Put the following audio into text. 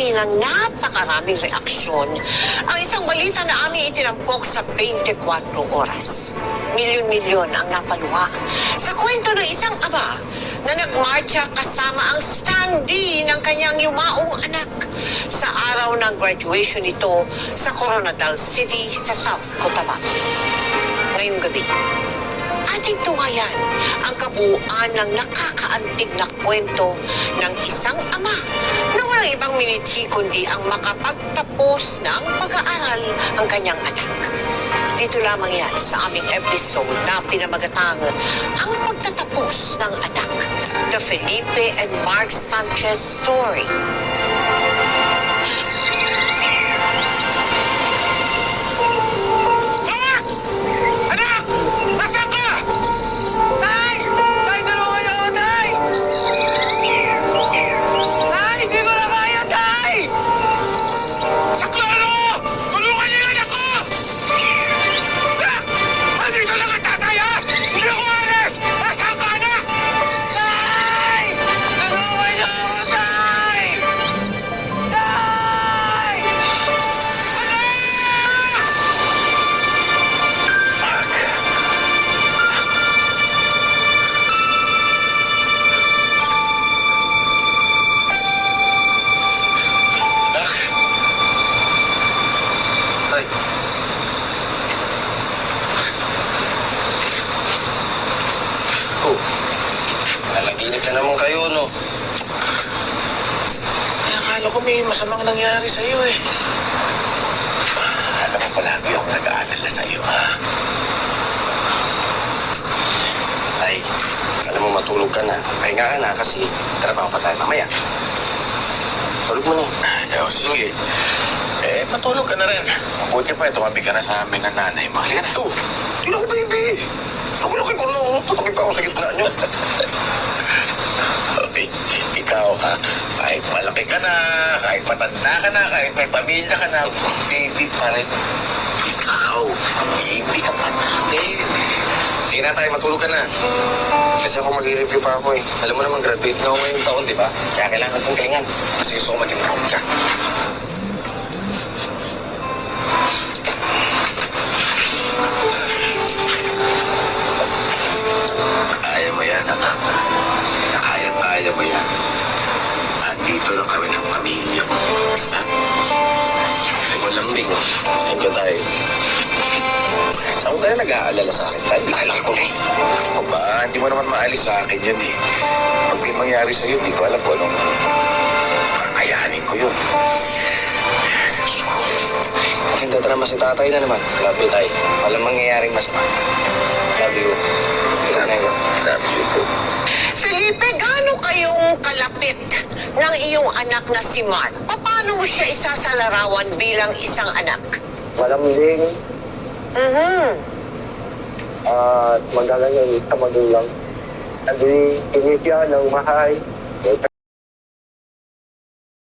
nagbigay ng napakaraming reaksyon ang isang balita na aming itinampok sa 24 oras. Milyon-milyon ang napaluha sa kwento ng isang ama na nagmarcha kasama ang standee ng kanyang yumaong anak sa araw ng graduation nito sa Coronadal City sa South Cotabato. Ngayong gabi, ating tungayan ang kabuuan ng nakakaantig na kwento ng isang ama na walang ibang miniti kundi ang makapagtapos ng pag-aaral ang kanyang anak. Dito lamang yan sa aming episode na pinamagatang ang pagtatapos ng anak, The Felipe and Mark Sanchez Story. Nalaginip na naman kayo, no? Akala ko may masamang nangyari sa'yo eh. Alam mo, palagi akong nag-aalala sa'yo, ha? Ay, alam mo, matulog ka na. Pahinga ka na kasi trabaho pa tayo mamaya. Tulog mo na. Ay, sige. Matulog ka na rin. Mabuti pa, tumabi ka na sa amin ng nanay mo. Halika na. Oh, yun ako, baby. Laki-laki ko na. Tatabi pa ako sa gitna nyo. Okay, ikaw ha, kahit malaki ka na, kahit matanda ka na, kahit may pamilya ka na, baby pa rin. Ikaw, baby ka pa namin. Sige na tayo, matulog ka na. Kasi ako mag-review pa ako eh. Alam mo naman, graduate na ako ngayong taon, di ba? Kaya kailangan kong galingan. Kasi gusto ko maging proud ka. Kaya mo yan, anak. Kaya mo yan. Andito lang kami ng pamilya mo. Ay, walang bing. Thank you tayo. Saan ko kaya nag-aalala sa akin tayo? Laki-laki ko na eh. O ba, hindi mo naman maalis sa akin yun eh. Pag may mangyari sa'yo, hindi ko alam kung anong kakayanin ko yun. Maganda drama si tatay na naman. Love you, tay. Walang mangyayaring masama. Love you. Love you po. Felipe, gaano kayong kalapit ng iyong anak na si Mark? Paano mo siya isasalarawan bilang isang anak? Malambing at magalang sa magulang. Nandini siya ng mahay, may